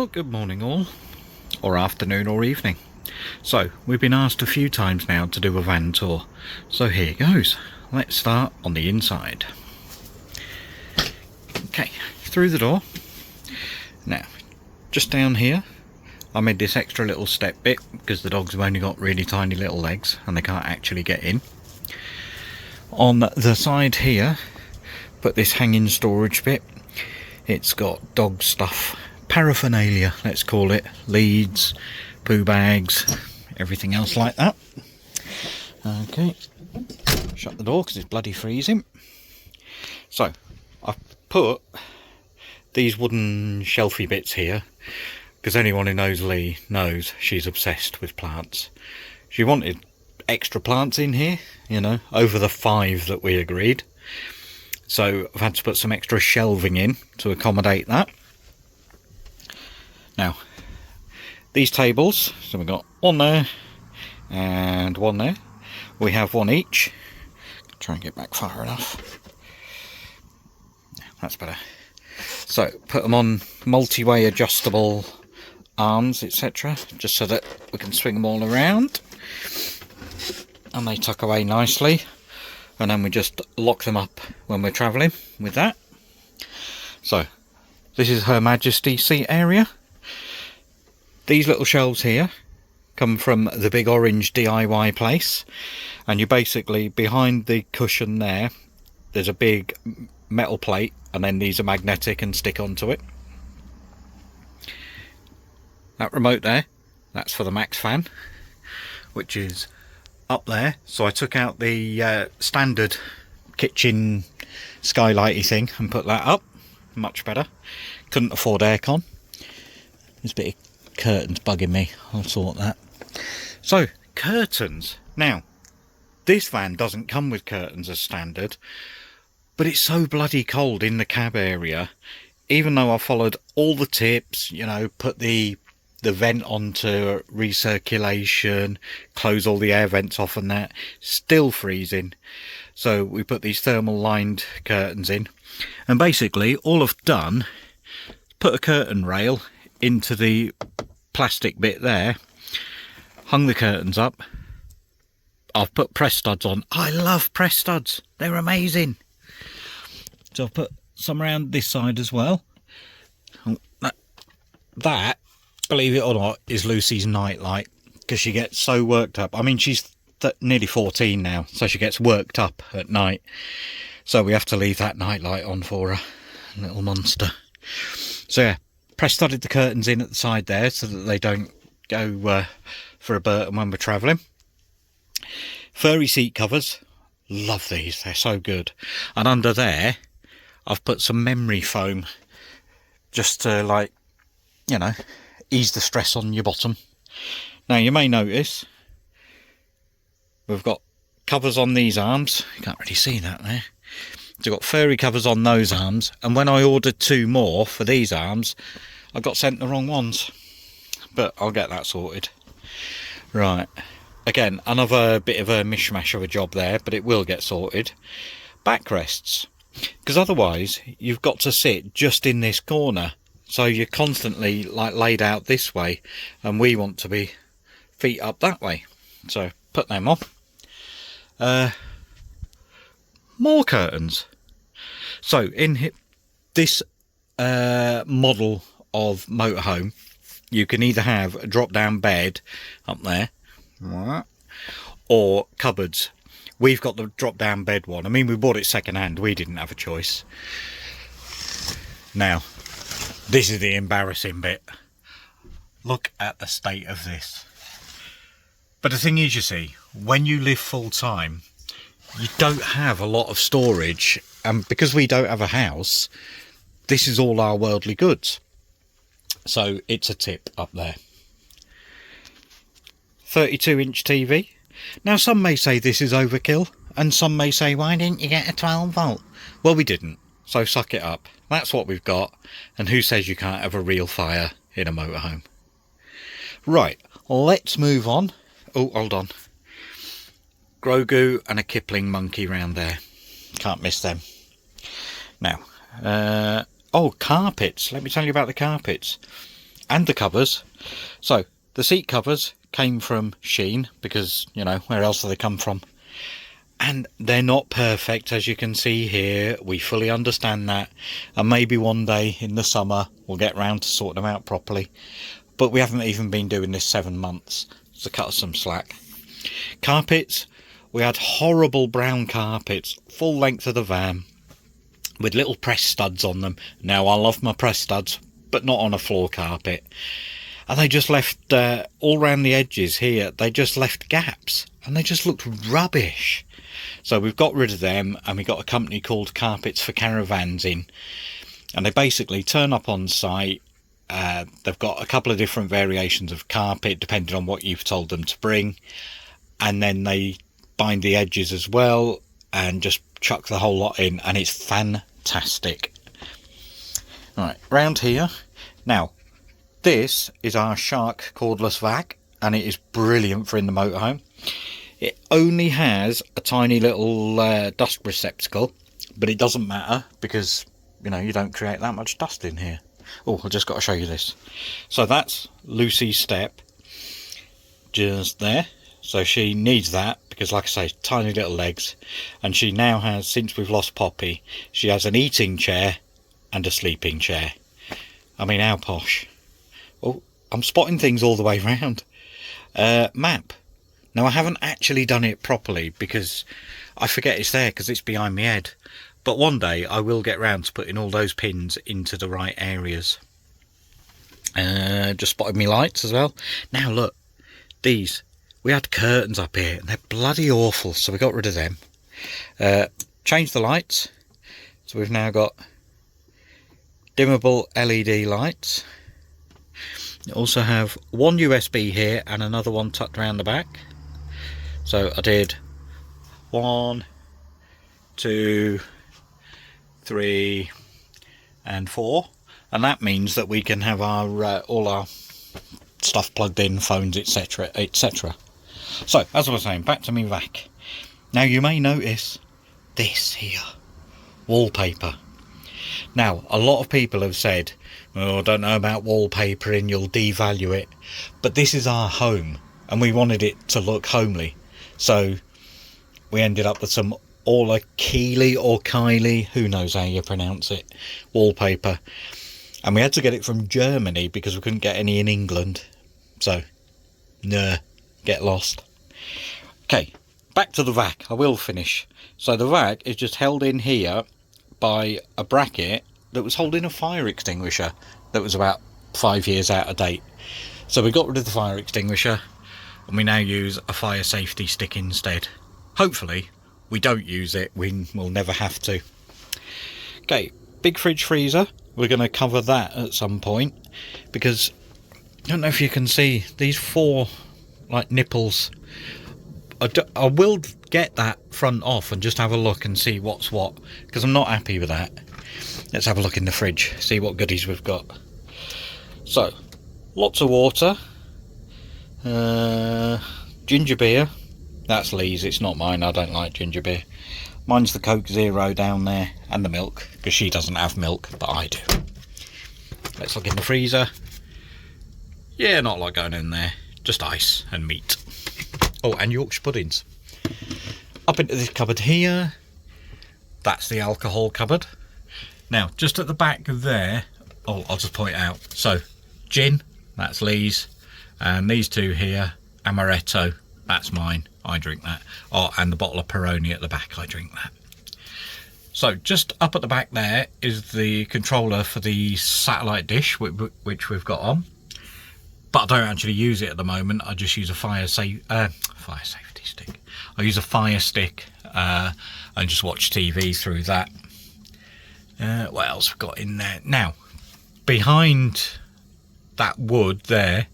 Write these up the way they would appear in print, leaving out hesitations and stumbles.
Well, good morning all, or afternoon or evening. So, we've been asked a few times now to do a van tour, so here goes. Let's start on the inside. Okay, through the door. Now, just down here, I made this extra little step bit because the dogs have only got really tiny little legs and they can't actually get in. On the side here, put this hanging storage bit. It's got dog stuff, paraphernalia, let's call it, leads, poo bags, everything else like that. Okay, shut the door because it's bloody freezing. So, I've put these wooden shelfy bits here because anyone who knows Lee knows she's obsessed with plants. She wanted extra plants in here, you know, over the 5 that we agreed. So I've had to put some extra shelving in to accommodate that. Now, these tables, so we've got one there and one there. We have one each. Try and get back far enough. That's better. So put them on multi-way adjustable arms, etc., just so that we can swing them all around. And they tuck away nicely. And then we just lock them up when we're travelling with that. So, this is Her Majesty seat area. These little shelves here come from the big orange DIY place. And you basically, behind the cushion there, there's a big metal plate. And then these are magnetic and stick onto it. That remote there, that's for the Max fan, which is up there. So I took out the standard kitchen skylighty thing and put that up. Much better. Couldn't afford aircon. There's a bit of curtains bugging me. I'll sort that. So, curtains. Now, this van doesn't come with curtains as standard, but it's so bloody cold in the cab area. Even though I followed all the tips, you know, put the vent onto recirculation, close all the air vents off and that, still freezing. So we put these thermal lined curtains in, and basically all I've done is put a curtain rail into the plastic bit there, hung the curtains up. I've put press studs on. I love press studs, they're amazing. So I've put some around this side as well. That, believe it or not, is Lucy's nightlight, because she gets so worked up. I mean, she's nearly 14 now, so she gets worked up at night. So we have to leave that nightlight on for her, little monster. So yeah, press-studded the curtains in at the side there so that they don't go for a burton when we're travelling. Furry seat covers, love these, they're so good. And under there, I've put some memory foam, just to, like, you know, ease the stress on your bottom. Now you may notice we've got covers on these arms. You can't really see that there. So we've got furry covers on those arms, and when I ordered 2 more for these arms, I got sent the wrong ones, but I'll get that sorted. Right, again, another bit of a mishmash of a job there, but it will get sorted. Backrests, because otherwise you've got to sit just in this corner. So you're constantly like laid out this way, and we want to be feet up that way. So put them on. More curtains. So in this model of motorhome, you can either have a drop down bed up there, or cupboards. We've got the drop down bed one. I mean, we bought it second hand, we didn't have a choice. Now, this is the embarrassing bit. Look at the state of this. But the thing is, you see, when you live full time, you don't have a lot of storage. And because we don't have a house, this is all our worldly goods. So it's a tip up there. 32-inch TV. Now some may say this is overkill, and some may say, why didn't you get a 12 volt? Well, we didn't. So suck it up. That's what we've got. And who says you can't have a real fire in a motorhome? Right, let's move on. Oh, hold on. Grogu and a Kipling monkey round there. Can't miss them. Now, oh, carpets. Let me tell you about the carpets. and the covers. So the seat covers came from Shein, because, you know, where else do they come from? And they're not perfect, as you can see here. We fully understand that, and maybe one day in the summer we'll get round to sorting them out properly, but we haven't even been doing this 7 months, so cut us some slack. Carpets, we had horrible brown carpets, full length of the van, with little press studs on them. Now, I love my press studs, but not on a floor carpet. And they just left, all round the edges here, they just left gaps, and they just looked rubbish. So we've got rid of them, and we got a company called Carpets for Caravans in, and they basically turn up on site. They've got a couple of different variations of carpet depending on what you've told them to bring, and then they bind the edges as well and just chuck the whole lot in, and it's fantastic. Right, round here now, this is our Shark cordless vac, and it is brilliant for in the motorhome. It only has a tiny little dust receptacle, but it doesn't matter, because, you know, you don't create that much dust in here. Oh, I've just got to show you this. So that's Lucy's step, just there. So she needs that, because, like I say, tiny little legs. And she now has, since we've lost Poppy, she has an eating chair and a sleeping chair. I mean, how posh. Oh, I'm spotting things all the way round. Map. Now, I haven't actually done it properly because I forget it's there because it's behind my head. But one day I will get round to putting all those pins into the right areas. Just spotted me lights as well. Now look, these. We had curtains up here and they're bloody awful, so we got rid of them. Changed the lights. So we've now got dimmable LED lights. You also have one USB here and another one tucked around the back. So I did 1, 2, 3 and 4, and that means that we can have our all our stuff plugged in, phones, etc, etc. So as I was saying, back to me vac. Now you may notice this here, wallpaper. Now a lot of people have said, oh, I don't know about wallpapering, you'll devalue it, but this is our home and we wanted it to look homely. So we ended up with some Orla Keely or Kylie, who knows how you pronounce it, wallpaper. And we had to get it from Germany because we couldn't get any in England. So, nah, get lost. Okay, back to the vac. I will finish. So the vac is just held in here by a bracket that was holding a fire extinguisher that was about 5 years out of date. So we got rid of the fire extinguisher, and we now use a fire safety stick instead. Hopefully we don't use it, we'll never have to. Okay, big fridge freezer, we're going to cover that at some point, because I don't know if you can see these 4 like nipples. I will get that front off and just have a look and see what's what, because I'm not happy with that. Let's have a look in the fridge, see what goodies we've got. So lots of water, ginger beer. That's Lee's, it's not mine, I don't like ginger beer. Mine's the Coke Zero down there, and the milk, because she doesn't have milk, but I do. Let's look in the freezer. Yeah, not a lot going in there, just ice and meat. Oh, and Yorkshire puddings. Up into this cupboard here, that's the alcohol cupboard. Now, just at the back there, oh, I'll just point out, so gin, that's Lee's, and these 2 here, amaretto, that's mine, I drink that. Oh, and the bottle of Peroni at the back, I drink that. So just up at the back there is the controller for the satellite dish, which we've got on, but I don't actually use it at the moment. I just use a fire safety stick. I use a fire stick and just watch TV through that. What else we've got in there? Now, behind that wood there,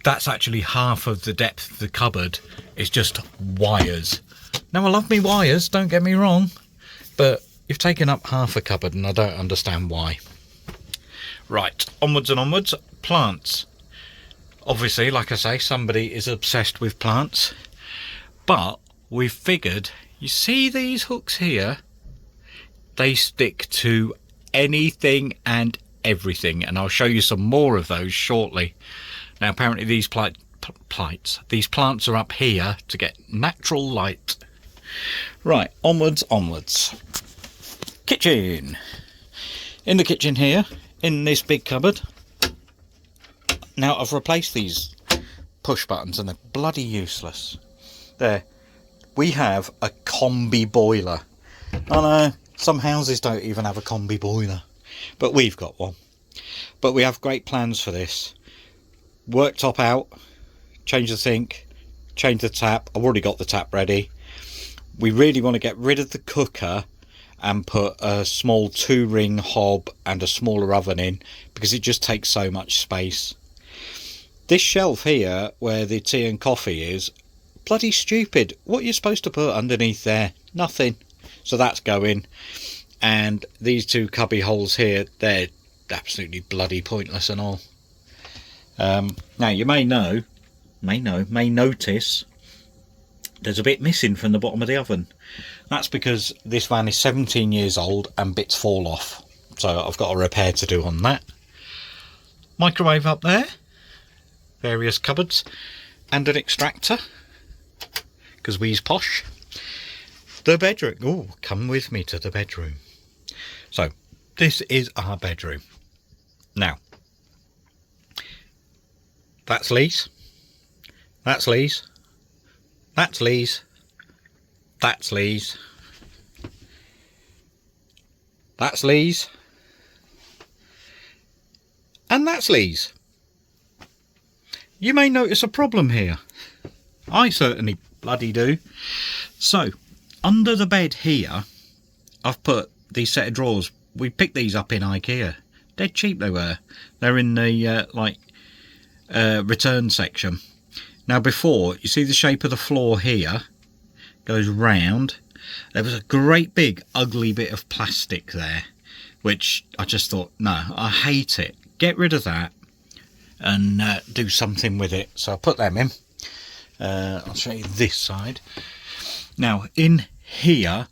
that's actually half of the depth of the cupboard. It's just wires. Now, I love me wires, don't get me wrong, but you've taken up half a cupboard and I don't understand why. Right, onwards and onwards. Plants. Obviously, like I say, somebody is obsessed with plants, but we've figured, you see these hooks here? They stick to anything and everything, and I'll show you some more of those shortly. Now apparently these these plants are up here to get natural light. Right, onwards. Kitchen. In the kitchen here, in this big cupboard. Now I've replaced these push buttons and they're bloody useless. There, we have a combi boiler. I know, some houses don't even have a combi boiler, but we've got one. But we have great plans for this. Worktop out, change the sink, change the tap. I've already got the tap ready. We really want to get rid of the cooker and put a small 2-ring hob and a smaller oven in, because it just takes so much space. This shelf here where the tea and coffee is, bloody stupid. What you're supposed to put underneath there? Nothing. So that's going. And these 2 cubby holes here, they're absolutely bloody pointless and all. Now you may notice there's a bit missing from the bottom of the oven. That's because this van is 17 years old and bits fall off. So I've got a repair to do on that. Microwave up there. Various cupboards. And an extractor. Because we's posh. The bedroom. Oh, come with me to the bedroom. So, this is our bedroom. Now, that's Lee's. That's Lee's. That's Lee's. That's Lee's. That's Lee's. And that's Lee's. You may notice a problem here. I certainly bloody do. So, under the bed here, I've put these set of drawers. We picked these up in IKEA. Dead cheap they were. They're in the return section. Now before, you see the shape of the floor here goes round. There was a great big ugly bit of plastic there, which I just thought, no, I hate it. Get rid of that and do something with it. So I put them in. I'll show you this side. Now in here,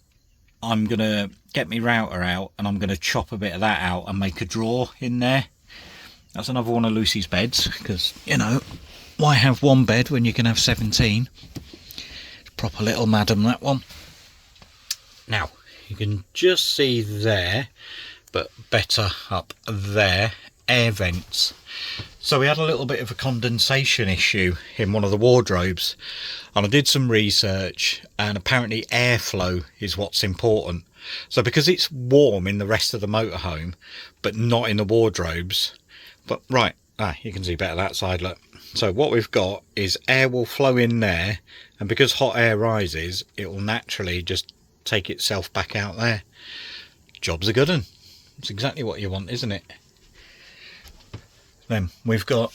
I'm going to get my router out and I'm going to chop a bit of that out and make a drawer in there. That's another one of Lucy's beds, because, you know, why have one bed when you can have 17? Proper little madam, that one. Now, you can just see there, but better up there, air vents. So we had a little bit of a condensation issue in one of the wardrobes, and I did some research, and apparently airflow is what's important. So because it's warm in the rest of the motorhome, but not in the wardrobes, but right, you can see better that side, look. So what we've got is air will flow in there, and because hot air rises, it will naturally just take itself back out there. Job's a good one. It's exactly what you want, isn't it? Then we've got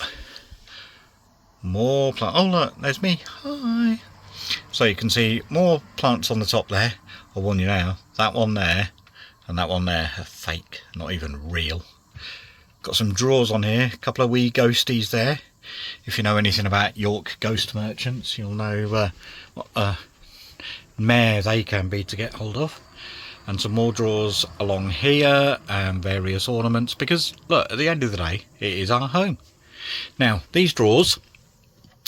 more plants. Oh look, there's me. Hi. So you can see more plants on the top there. I'll warn you now, that one there and that one there are fake, not even real. Got some drawers on here, a couple of wee ghosties there. If you know anything about York ghost merchants, you'll know what a mare they can be to get hold of. And some more drawers along here and various ornaments, because look, at the end of the day, it is our home. Now, these drawers,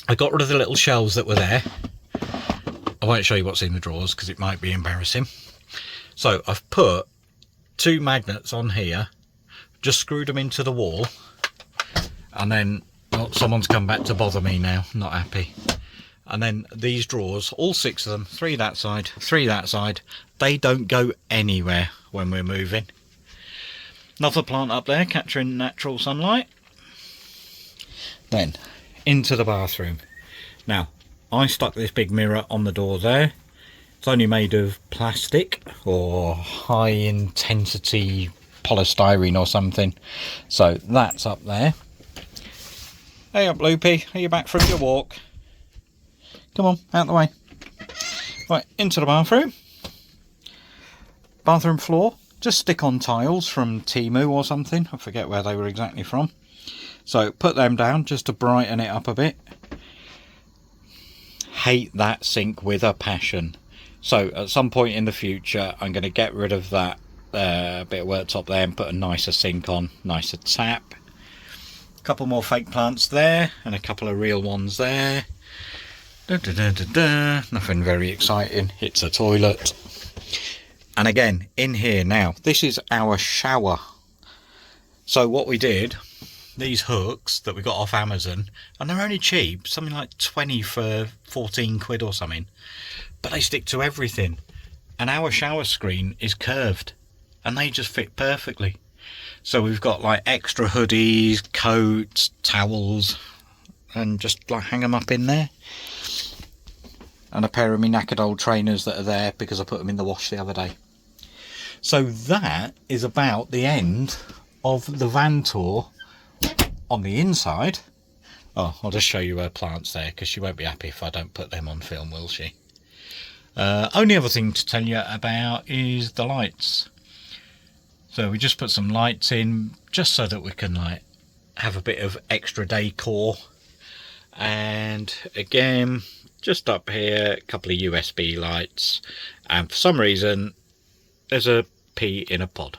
I got rid of the little shelves that were there. I won't show you what's in the drawers because it might be embarrassing. So I've put 2 magnets on here, just screwed them into the wall, and then, well, someone's come back to bother me now, not happy. And then these drawers, all 6 of them, 3 that side, 3 that side, they don't go anywhere when we're moving. Another plant up there capturing natural sunlight. Then into the bathroom. Now, I stuck this big mirror on the door there. It's only made of plastic or high intensity polystyrene or something. So that's up there. Hey up, Loopy, are you back from your walk? Come on, out the way. Right, into the bathroom. Bathroom floor, just stick on tiles from Temu or something. I forget where they were exactly from. So put them down just to brighten it up a bit. Hate that sink with a passion. So at some point in the future, I'm going to get rid of that a bit of worktop there and put a nicer sink on, nicer tap. A couple more fake plants there and a couple of real ones there. Nothing very exciting. It's a toilet. And again, in here now, this is our shower. So what we did, these hooks that we got off Amazon, and they're only cheap, something like 20 for 14 quid or something, but they stick to everything. And our shower screen is curved and they just fit perfectly. So we've got like extra hoodies, coats, towels, and just like hang them up in there. And a pair of me knackered old trainers that are there because I put them in the wash the other day. So that is about the end of the van tour on the inside. Oh, I'll just show you her plants there because she won't be happy if I don't put them on film, will she? Only other thing to tell you about is the lights. So we just put some lights in just so that we can like have a bit of extra decor. And again, just up here, a couple of USB lights, and for some reason there's a pea in a pod.